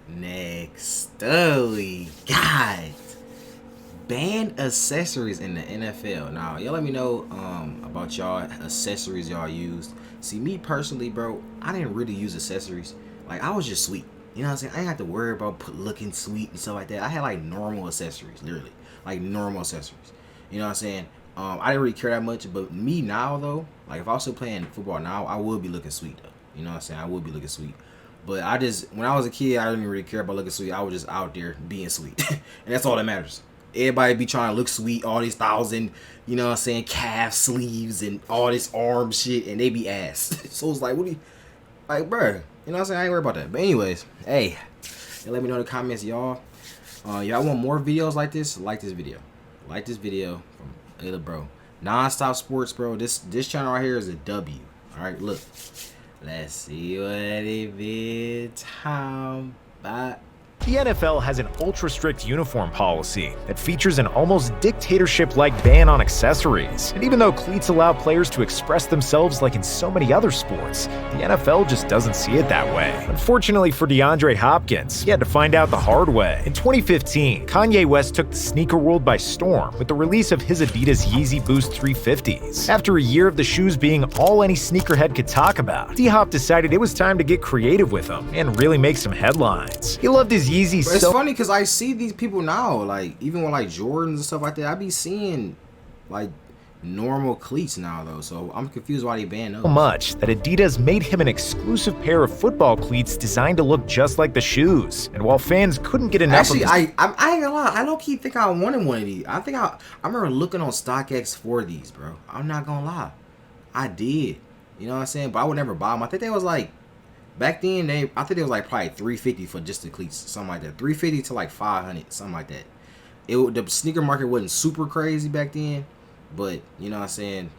Next up, we got banned accessories in the NFL. Now, y'all let me know about y'all accessories y'all used. See, me personally, bro, I didn't really use accessories. Like, I was just sweet. You know what I'm saying? I didn't have to worry about looking sweet and stuff like that. I had like normal accessories, literally, like normal accessories. You know what I'm saying? I didn't really care that much. But me now, though, like if I was still playing football now, I would be looking sweet though. You know what I'm saying? I would be looking sweet. But when I was a kid, I didn't really care about looking sweet. I was just out there being sweet. And that's all that matters. Everybody be trying to look sweet, all these thousand, you know what I'm saying, calf sleeves and all this arm shit, and they be ass. So it's like, what do you, like, bruh, you know what I'm saying? I ain't worried about that. But anyways, hey, let me know in the comments, y'all. Y'all want more videos like this? Like this video. Like this video from Ayla Bro. Non-stop sports, bro. This channel right here is a W. Alright, look. Let's see what it be time by. The NFL has an ultra-strict uniform policy that features an almost dictatorship-like ban on accessories. And even though cleats allow players to express themselves like in so many other sports, the NFL just doesn't see it that way. Unfortunately for DeAndre Hopkins, he had to find out the hard way. In 2015, Kanye West took the sneaker world by storm with the release of his Adidas Yeezy Boost 350s. After a year of the shoes being all any sneakerhead could talk about, D-Hop decided it was time to get creative with them and really make some headlines. He loved his Yeezy But it's funny because I see these people now, like even with like Jordans and stuff like that, I be seeing like normal cleats now though, so I'm confused why they banned those. So much that Adidas made him an exclusive pair of football cleats designed to look just like the shoes. And while fans couldn't get enough Actually, of I ain't gonna lie, I low-key think I wanted one of these. I remember looking on StockX for these, bro. I'm not gonna lie, I did. You know what I'm saying? But I would never buy them. I think they was like, back then, I think it was like probably $350 for just the cleats, something like that. $350 to like $500, something like that. The sneaker market wasn't super crazy back then, but you know what I'm saying.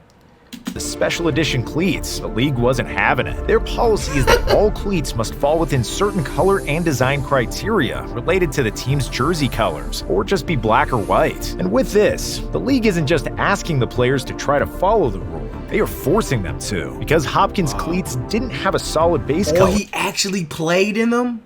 the special edition cleats, the league wasn't having it. Their policy is that all cleats must fall within certain color and design criteria related to the team's jersey colors, or just be black or white. And with this, the league isn't just asking the players to try to follow the rule, they are forcing them to. Because Hopkins' cleats didn't have a solid base color. Oh, he actually played in them?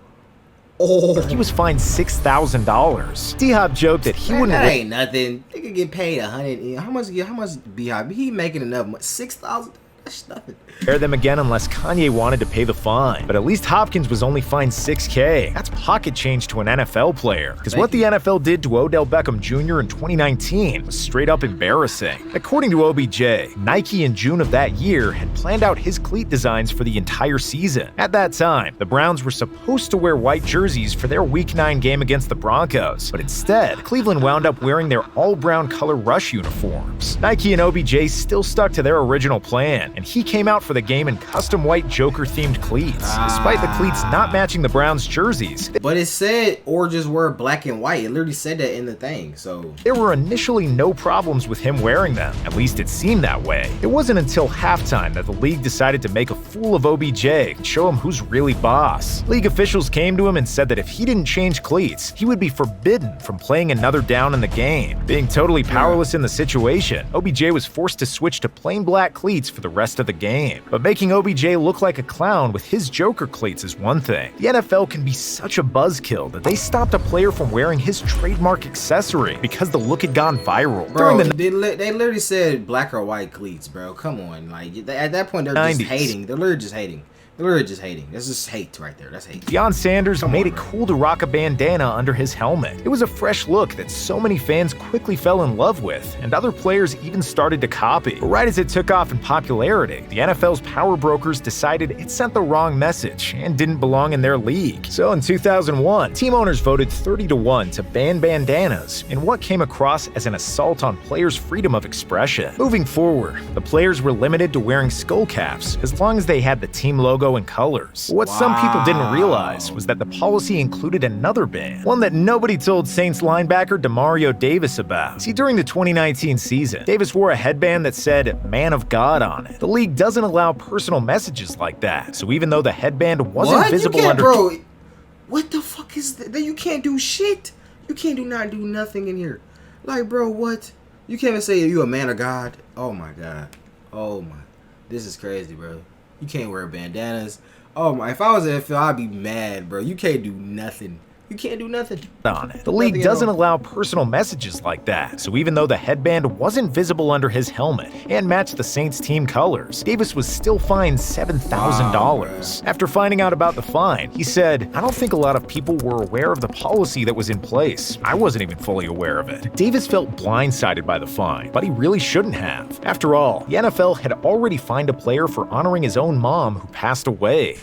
Oh. He was fined $6,000. D-Hop joked that he wouldn't. That ain't nothing. They could get paid $100. How much B-Hop? He making enough. $6,000. That's nothing. Air them again unless Kanye wanted to pay the fine. But at least Hopkins was only fined $6K. That's pocket change to an NFL player. Because what the NFL did to Odell Beckham Jr. in 2019 was straight up embarrassing. According to OBJ, Nike in June of that year had planned out his cleat designs for the entire season. At that time, the Browns were supposed to wear white jerseys for their Week 9 game against the Broncos. But instead, Cleveland wound up wearing their all-brown color rush uniforms. Nike and OBJ still stuck to their original plan, and he came out for the game in custom white Joker-themed cleats, despite the cleats not matching the Browns' jerseys. But it said, or just wear black and white. It literally said that in the thing, so. There were initially no problems with him wearing them. At least it seemed that way. It wasn't until halftime that the league decided to make a fool of OBJ and show him who's really boss. League officials came to him and said that if he didn't change cleats, he would be forbidden from playing another down in the game. Being totally powerless in the situation, OBJ was forced to switch to plain black cleats for the rest of the game. But making OBJ look like a clown with his Joker cleats is one thing. The NFL can be such a buzzkill that they stopped a player from wearing his trademark accessory because the look had gone viral. Bro, they literally said black or white cleats, bro. Come on. Like, at that point, they're just hating. They're literally just hating. They're just hating. That's just hate right there. That's hate. Deion Sanders made it cool to rock a bandana under his helmet. It was a fresh look that so many fans quickly fell in love with, and other players even started to copy. But right as it took off in popularity, the NFL's power brokers decided it sent the wrong message and didn't belong in their league. So in 2001, team owners voted 30-1 to ban bandanas in what came across as an assault on players' freedom of expression. Moving forward, the players were limited to wearing skull caps as long as they had the team logo and colors. What some people didn't realize was that the policy included another ban, one that nobody told Saints linebacker Demario Davis about. See, during the 2019 season, Davis wore a headband that said "Man of God" on it. The league doesn't allow personal messages like that, so even though the headband wasn't visible under— Bro, what the fuck is that? You can't do shit. You can't not do nothing in here. Like, bro, what? You can't even say you a man of God. Oh my God. Oh my. This is crazy, bro. You can't wear bandanas. Oh my! If I was at NFL, I'd be mad, bro. You can't do nothing. You can't do nothing on it. The league doesn't allow personal messages like that, so even though the headband wasn't visible under his helmet and matched the Saints team colors, Davis was still fined $7,000. After finding out about the fine, he said, "I don't think a lot of people were aware of the policy that was in place. I wasn't even fully aware of it." Davis felt blindsided by the fine, but he really shouldn't have. After all, the NFL had already fined a player for honoring his own mom who passed away.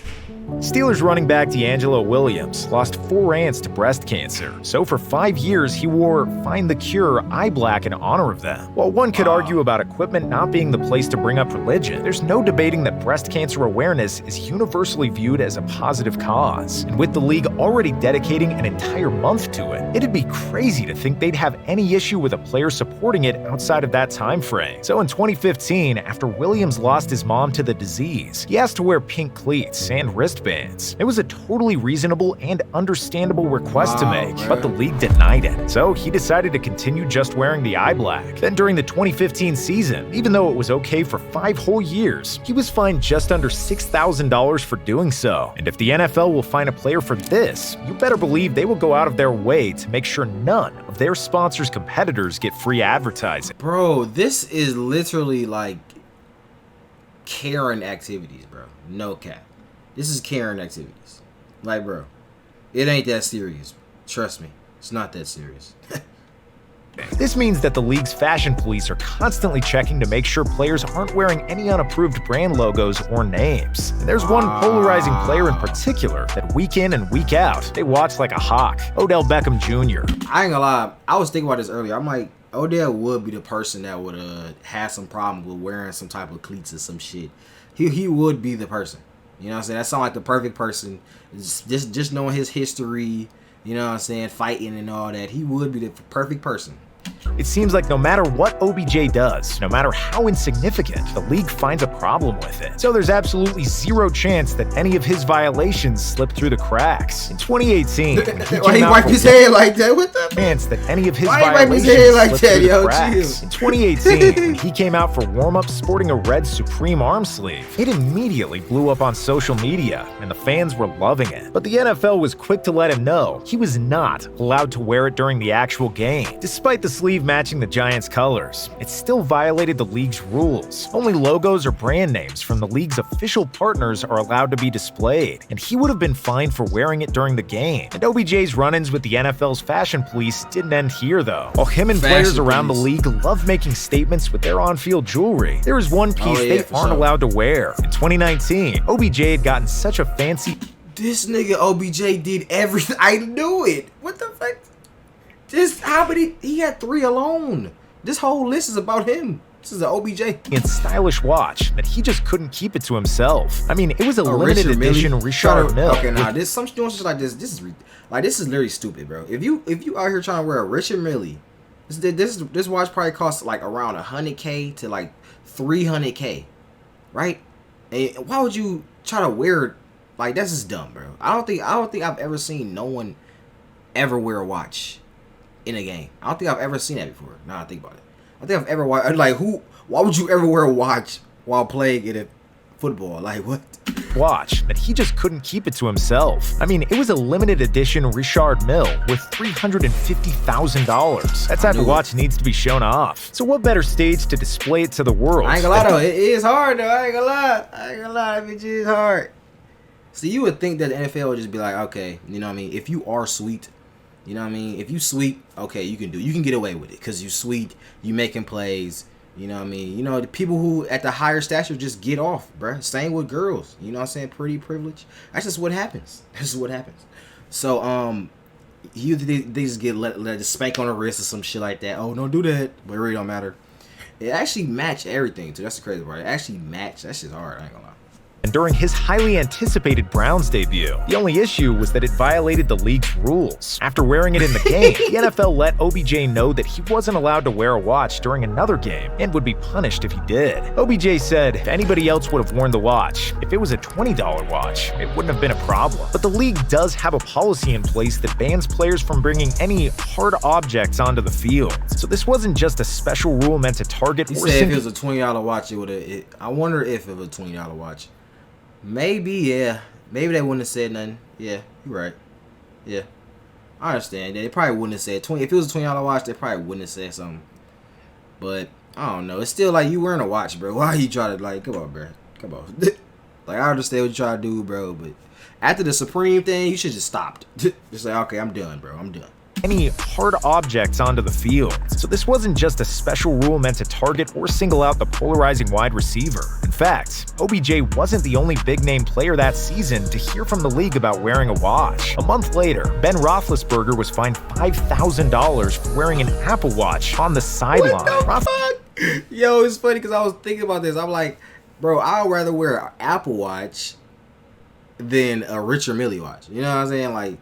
Steelers running back DeAngelo Williams lost 4 aunts to breast cancer, so for 5 years he wore Find the Cure eye black in honor of them. While one could argue about equipment not being the place to bring up religion, there's no debating that breast cancer awareness is universally viewed as a positive cause. And with the league already dedicating an entire month to it, it'd be crazy to think they'd have any issue with a player supporting it outside of that time frame. So in 2015, after Williams lost his mom to the disease, he asked to wear pink cleats and wristbands. It was a totally reasonable and understandable request to make, but the league denied it. So he decided to continue just wearing the eye black. Then during the 2015 season, even though it was okay for 5 whole years, he was fined just under $6,000 for doing so. And if the NFL will fine a player for this, you better believe they will go out of their way to make sure none of their sponsors' competitors get free advertising. Bro, this is literally like Karen activities, bro. No cap. This is Karen activities. Like, bro, it ain't that serious. Trust me, it's not that serious. This means that the league's fashion police are constantly checking to make sure players aren't wearing any unapproved brand logos or names. And there's one polarizing player in particular that week in and week out, they watch like a hawk: Odell Beckham Jr. I ain't gonna lie, I was thinking about this earlier. I'm like, Odell would be the person that would have some problem with wearing some type of cleats or some shit. He would be the person. You know what I'm saying? That sounds like the perfect person. Just knowing his history, you know what I'm saying, fighting and all that, he would be the perfect person. It seems like no matter what OBJ does, no matter how insignificant, the league finds a problem with it. So there's absolutely zero chance that any of his violations slip through the cracks. In 2018, why he wiped his head like that? What the chance that any of his why violations he head like slipped that, through yo? the cracks. In 2018, when he came out for warm-ups sporting a red Supreme arm sleeve, it immediately blew up on social media, and the fans were loving it. But the NFL was quick to let him know he was not allowed to wear it during the actual game. Despite the sleeve matching the Giants' colors, it still violated the league's rules. Only logos or brand names from the league's official partners are allowed to be displayed, and he would have been fined for wearing it during the game. And OBJ's run-ins with the NFL's fashion police didn't end here, though. While him and players around the league love making statements with their on-field jewelry, there is one piece they aren't allowed to wear. In 2019, OBJ had gotten such a fancy... This nigga OBJ did everything. I knew it. What the fuck? Just how many? He had 3 alone. This whole list is about him. This is an OBJ. And stylish watch that he just couldn't keep it to himself. I mean, it was a limited edition Richard Mille. Okay, nah, this some doing shit like this. This is literally stupid, bro. If you out here trying to wear a Richard Mille, this watch probably costs like around $100K to like $300K, right? And why would you try to wear it? Like, that's just dumb, bro. I don't think I've ever seen no one ever wear a watch in a game. I don't think I've ever seen that before. Now I think about it. I think I've ever watched, like, why would you ever wear a watch while playing in a football? Like, what? Watch that he just couldn't keep it to himself. I mean, it was a limited edition Richard Mille worth $350,000. That type of watch needs to be shown off. So what better stage to display it to the world? I ain't gonna lie though, it is hard though. I ain't gonna lie, that bitch is hard. So you would think that the NFL would just be like, okay, you know what I mean? If you are sweet, you know what I mean? If you sweet, okay, you can get away with it because you sweet, you making plays, you know what I mean? You know, the people who at the higher stature just get off, bruh. Same with girls, you know what I'm saying? Pretty privilege. That's just what happens. That's just what happens. So, they just get let just spank on the wrist or some shit like that. Oh, don't do that. But it really don't matter. It actually matched everything, too. That's the crazy part. It actually matched. That shit's hard. I ain't gonna lie. And during his highly anticipated Browns debut, the only issue was that it violated the league's rules. After wearing it in the game, the NFL let OBJ know that he wasn't allowed to wear a watch during another game and would be punished if he did. OBJ said if anybody else would have worn the watch, if it was a $20 watch, it wouldn't have been a problem. But the league does have a policy in place that bans players from bringing any hard objects onto the field. So this wasn't just a special rule meant to target. He said if it was a $20 watch, I wonder if it was a $20 watch. Maybe, yeah. Maybe they wouldn't have said nothing. Yeah, you're right. Yeah, I understand. They probably wouldn't have said 20. If it was a $20 watch, they probably wouldn't have said something. But I don't know. It's still like you wearing a watch, bro. Why are you trying to like? Come on, bro. Come on. Like I understand what you trying to do, bro. But after the Supreme thing, you should just stopped. Just like, okay, I'm done, bro. I'm done. Any hard objects onto the field. So this wasn't just a special rule meant to target or single out the polarizing wide receiver. In fact, OBJ wasn't the only big-name player that season to hear from the league about wearing a watch. A month later, Ben Roethlisberger was fined $5,000 for wearing an Apple Watch on the sideline. What the fuck? Yo, it's funny because I was thinking about this. I'm like, bro, I'd rather wear an Apple Watch than a Richard Mille watch. You know what I'm saying? Like,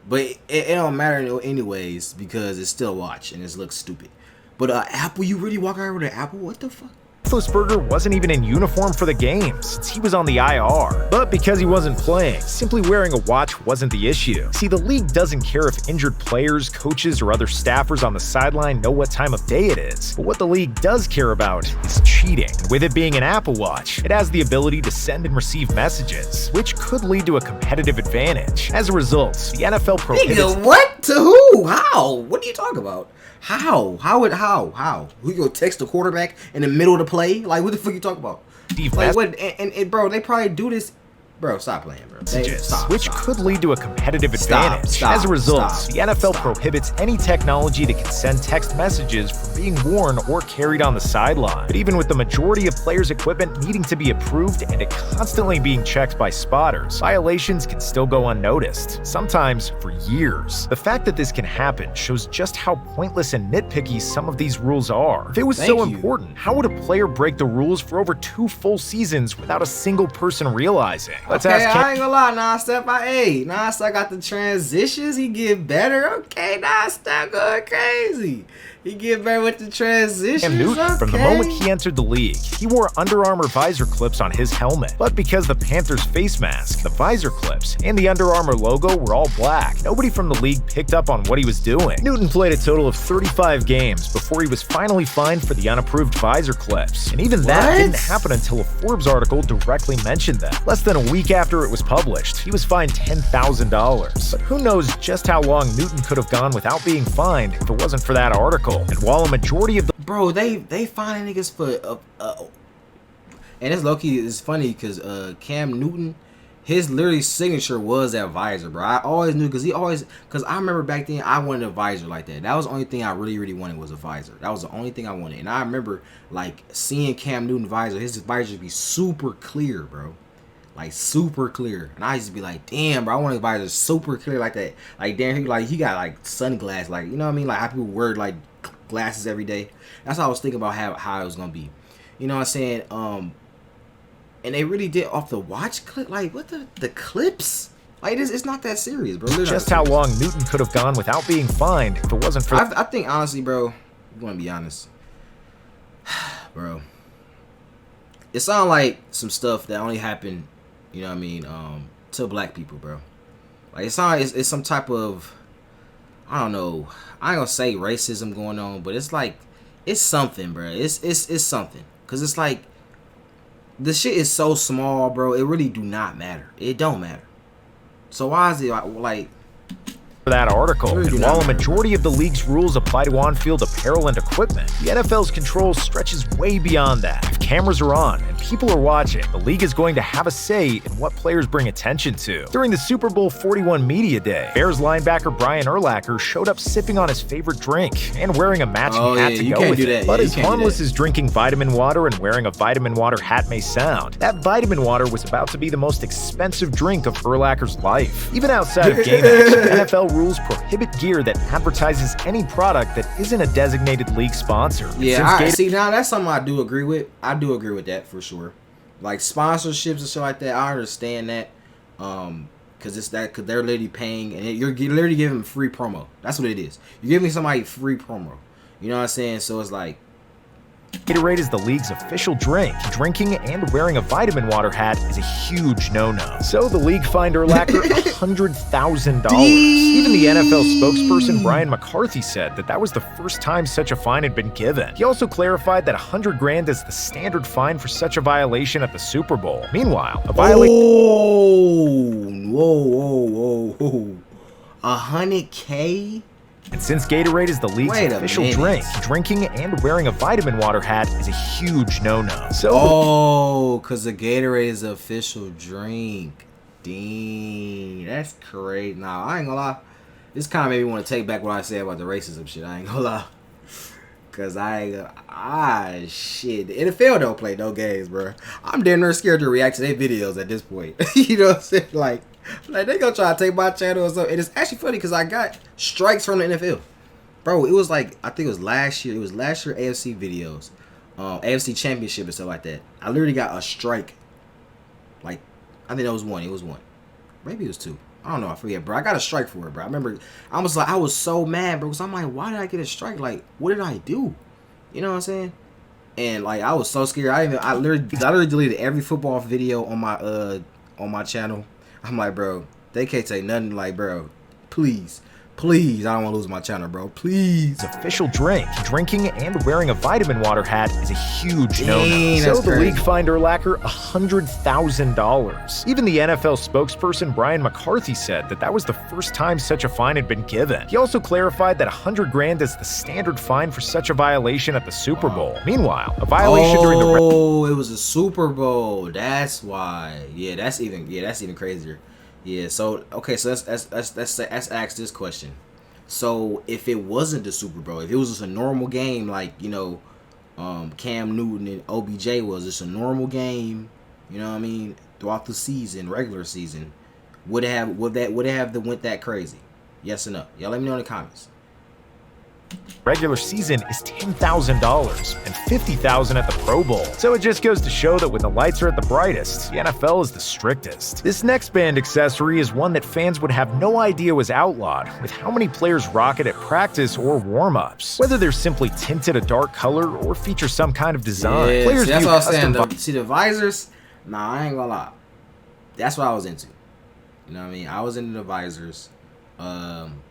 but it don't matter anyways because it's still a watch and it looks stupid. But Apple, you really walk around with an Apple? What the fuck? Roethlisberger wasn't even in uniform for the game since he was on the IR. But because he wasn't playing, simply wearing a watch wasn't the issue. See, the league doesn't care if injured players, coaches, or other staffers on the sideline know what time of day it is. But what the league does care about is cheating. And with it being an Apple Watch, it has the ability to send and receive messages, which could lead to a competitive advantage. As a result, the NFL prohibits... Nigga, what? To who? How? What are you talking about? How? How? Who gonna text the quarterback in the middle of the play? Like, what the fuck you talking about? Like, what? And bro, they probably do this. Bro, stop playing, bro. Which could lead to a competitive advantage. As a result, the NFL prohibits any technology that can send text messages from being worn or carried on the sideline. But even with the majority of players' equipment needing to be approved and it constantly being checked by spotters, violations can still go unnoticed, sometimes for years. The fact that this can happen shows just how pointless and nitpicky some of these rules are. If it was so important, how would a player break the rules for over 2 full seasons without a single person realizing? Let's okay, ask I ain't gonna lie, Non-Step. Non-Step got the transitions. He get better. Okay, Non-Step going crazy. He get better with the transitions. Cam Newton, from the moment he entered the league, he wore Under Armour visor clips on his helmet. But because the Panthers face mask, the visor clips, and the Under Armour logo were all black, nobody from the league picked up on what he was doing. Newton played a total of 35 games before he was finally fined for the unapproved visor clips. And even that didn't happen until a Forbes article directly mentioned them. Less than a week after it was published, he was fined $10,000. But who knows just how long Newton could have gone without being fined if it wasn't for that article. And while a majority of the they find niggas for and it's low-key, it's funny because Cam Newton, his literally signature was that visor, bro. I always knew because I remember back then I wanted a visor like that. That was the only thing I really wanted was a visor. That was the only thing I wanted. And I remember like seeing Cam Newton visor, his visor be super clear, bro. Like super clear. And I used to be like, damn, bro, I want his visor super clear like that. Like damn, he got like sunglasses, like, you know what I mean? Like how people wear like glasses every day. That's how I was thinking about how it was gonna be. You know what I'm saying? And they really did off the watch clip. Like what the clips? Like it's not that serious, bro. Just how long Newton could have gone without being fined if it wasn't for I think honestly, bro, you wanna be honest. Bro. It sounds like some stuff that only happened, you know what I mean, to black people, bro. Like it's some type of, I don't know, I ain't gonna say racism going on, but it's like it's something, bro. It's something. Cause it's like the shit is so small, bro. It really do not matter. It don't matter. So why is it like for that article? And while a majority of the league's rules apply to on-field apparel and equipment, the NFL's control stretches way beyond that. If cameras are on and people are watching, the league is going to have a say in what players bring attention to. During the Super Bowl 41 Media Day, Bears linebacker Brian Urlacher showed up sipping on his favorite drink and wearing a matching hat to go with it. But as harmless as drinking vitamin water and wearing a vitamin water hat may sound, that vitamin water was about to be the most expensive drink of Urlacher's life. Even outside of game action, NFL rules prohibit gear that advertises any product that isn't a designated league sponsor. Yeah, see, now that's something I do agree with. I do agree with that for sure. Like sponsorships and shit like that, I understand that. Cause they're literally paying and you're literally giving them free promo. That's what it is. You're giving somebody free promo. You know what I'm saying? So it's like, Gatorade is the league's official drink. Drinking and wearing a vitamin water hat is a huge no-no. So the league fined Urlacher $100,000. Even the NFL spokesperson Brian McCarthy said that was the first time such a fine had been given. He also clarified that $100,000 is the standard fine for such a violation at the Super Bowl. Meanwhile, a violation... Whoa. $100K? And since Gatorade is the league's official drink, drinking and wearing a vitamin water hat is a huge no-no. So because the Gatorade is the official drink. Dang, that's crazy. Nah, I ain't gonna lie. This kind of made me want to take back what I said about the racism shit. I ain't gonna lie. Because shit. The NFL don't play no games, bro. I'm damn near scared to react to their videos at this point. You know what I'm saying? Like they gonna try to take my channel or something. And it's actually funny because I got strikes from the NFL. Bro, it was like, I think it was last year. It was last year AFC videos. AFC Championship and stuff like that. I literally got a strike. Like, I think it was one. It was one. Maybe it was two. I don't know. I forget, bro. I got a strike for it, bro. I remember I was so mad, bro. Because I'm like, why did I get a strike? Like, what did I do? You know what I'm saying? And like, I was so scared. I literally deleted every football video on my channel. I'm like, bro, they can't say nothing. Like, bro, please, I don't want to lose my channel, bro. Please. Official drink. Drinking and wearing a vitamin water hat is a huge no-no. So the league fined Urlacher $100,000. Even the NFL spokesperson Brian McCarthy said that was the first time such a fine had been given. He also clarified that $100,000 is the standard fine for such a violation at the Super Bowl. Meanwhile, a violation during the... Oh, it was a Super Bowl. That's why. Yeah, that's even crazier. Yeah, so okay, so let's ask this question. So if it wasn't the Super Bowl, if it was just a normal game like, you know, Cam Newton and OBJ was just a normal game, you know what I mean, throughout the season, regular season, would it have went that crazy? Yes or no? Y'all let me know in the comments. Regular season is $10,000 and $50,000 at the Pro Bowl. So it just goes to show that when the lights are at the brightest, the NFL is the strictest. This next banned accessory is one that fans would have no idea was outlawed, with how many players rock it at practice or warm-ups. Whether they're simply tinted a dark color or feature some kind of design. Yeah, players that's what I was saying. See the visors? Nah, I ain't gonna lie. That's what I was into. You know what I mean? I was into the visors.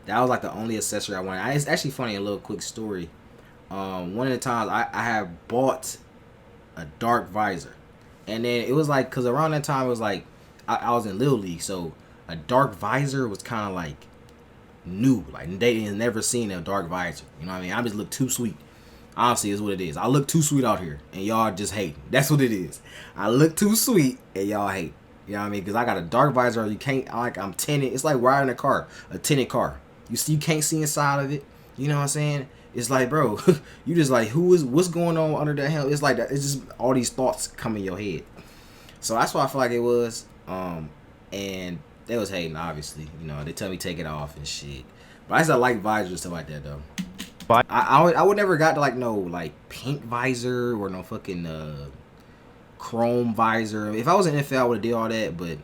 That was like the only accessory I wanted. It's actually funny, a little quick story. One of the times I had bought a dark visor, and then it was like, because around that time it was like I was in Little League, so a dark visor was kind of like new, like they had never seen a dark visor. You know what I mean? I just look too sweet. Honestly, is what it is. I look too sweet out here, and y'all just hate. That's what it is. I look too sweet, and y'all hate. You know what I mean? Because I got a dark visor. You can't, like, I'm tinted. It's like riding a car, a tinted car. You can't see inside of it. You know what I'm saying? It's like, bro, you just like, what's going on under that helmet? It's like that. It's just all these thoughts come in your head. So that's why I feel like it was. And they was hating, obviously. You know, they tell me take it off and shit. But I just like visors and stuff like that, though. But I would never got to like no like pink visor or no fucking chrome visor. If I was in NFL, I would have did all that. But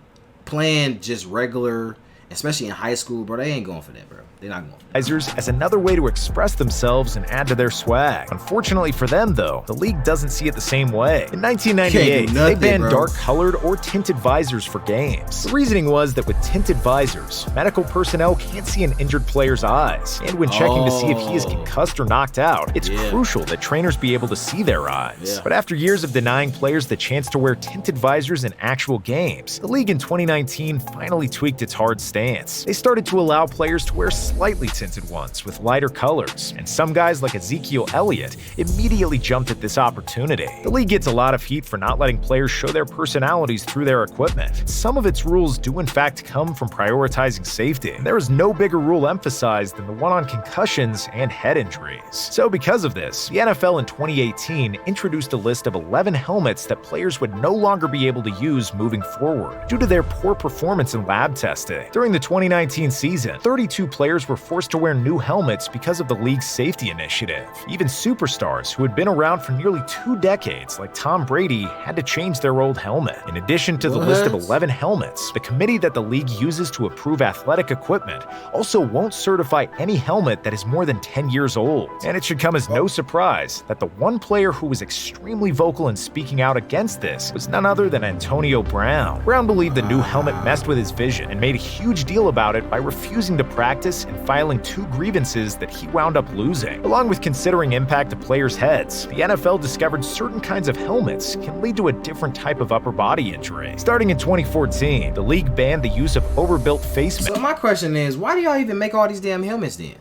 playing just regular, especially in high school, bro, they ain't going for that, bro. They're not going for that. Visors as another way to express themselves and add to their swag. Unfortunately for them, though, the league doesn't see it the same way. In 1998, they banned dark-colored or tinted visors for games. The reasoning was that with tinted visors, medical personnel can't see an injured player's eyes. And when checking to see if he is concussed or knocked out, it's crucial that trainers be able to see their eyes. But after years of denying players the chance to wear tinted visors in actual games, the league in 2019 finally tweaked its hard stance. They started to allow players to wear slightly tinted ones with lighter colors, and some guys like Ezekiel Elliott immediately jumped at this opportunity. The league gets a lot of heat for not letting players show their personalities through their equipment. Some of its rules do in fact come from prioritizing safety. There is no bigger rule emphasized than the one on concussions and head injuries. So because of this, the NFL in 2018 introduced a list of 11 helmets that players would no longer be able to use moving forward due to their poor performance in lab testing. During During the 2019 season, 32 players were forced to wear new helmets because of the league's safety initiative. Even superstars who had been around for nearly 2 decades, like Tom Brady, had to change their old helmet. In addition to the list of 11 helmets, the committee that the league uses to approve athletic equipment also won't certify any helmet that is more than 10 years old. And it should come as no surprise that the one player who was extremely vocal in speaking out against this was none other than Antonio Brown. Brown believed the new helmet messed with his vision and made a huge deal about it by refusing to practice and filing 2 grievances that he wound up losing. Along with considering impact to players' heads, the NFL discovered certain kinds of helmets can lead to a different type of upper body injury. Starting in 2014, the league banned the use of overbuilt face masks. So my question is, why do y'all even make all these damn helmets then?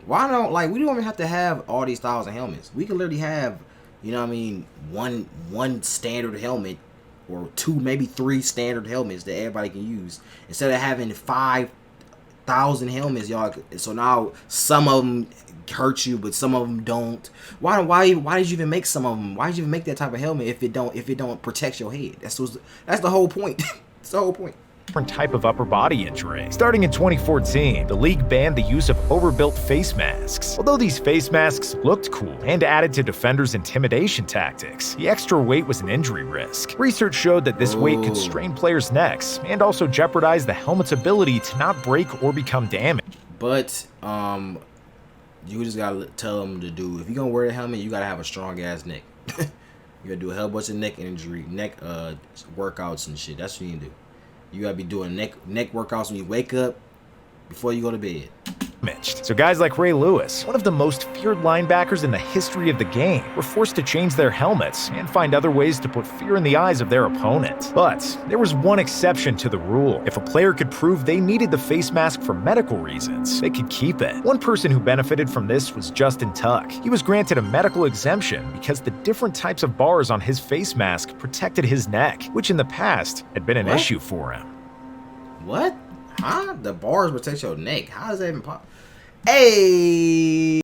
Why don't, like, we don't even have to have all these styles of helmets. We could literally have, you know what I mean, one standard helmet or 2, maybe 3 standard helmets that everybody can use instead of having 5,000 helmets, y'all. So now some of them hurt you, but some of them don't. Why did you even make some of them? Why did you even make that type of helmet if it don't protect your head? That's the whole point. That's the whole point. Different type of upper body injury. Starting in 2014, the league banned the use of overbuilt face masks. Although these face masks looked cool and added to defenders' intimidation tactics, the extra weight was an injury risk. Research showed that this weight could strain players' necks and also jeopardize the helmet's ability to not break or become damaged. But you just gotta tell them to do. If you're gonna wear the helmet, you gotta have a strong ass neck. You gotta do a whole bunch of neck workouts and shit. That's what you need to do. You gotta be doing neck workouts when you wake up, before you go to bed. So guys like Ray Lewis, one of the most feared linebackers in the history of the game, were forced to change their helmets and find other ways to put fear in the eyes of their opponent. But there was one exception to the rule. If a player could prove they needed the face mask for medical reasons, they could keep it. One person who benefited from this was Justin Tuck. He was granted a medical exemption because the different types of bars on his face mask protected his neck, which in the past had been an issue for him. What? Huh? The bars protect your neck. How does that even pop? Hey!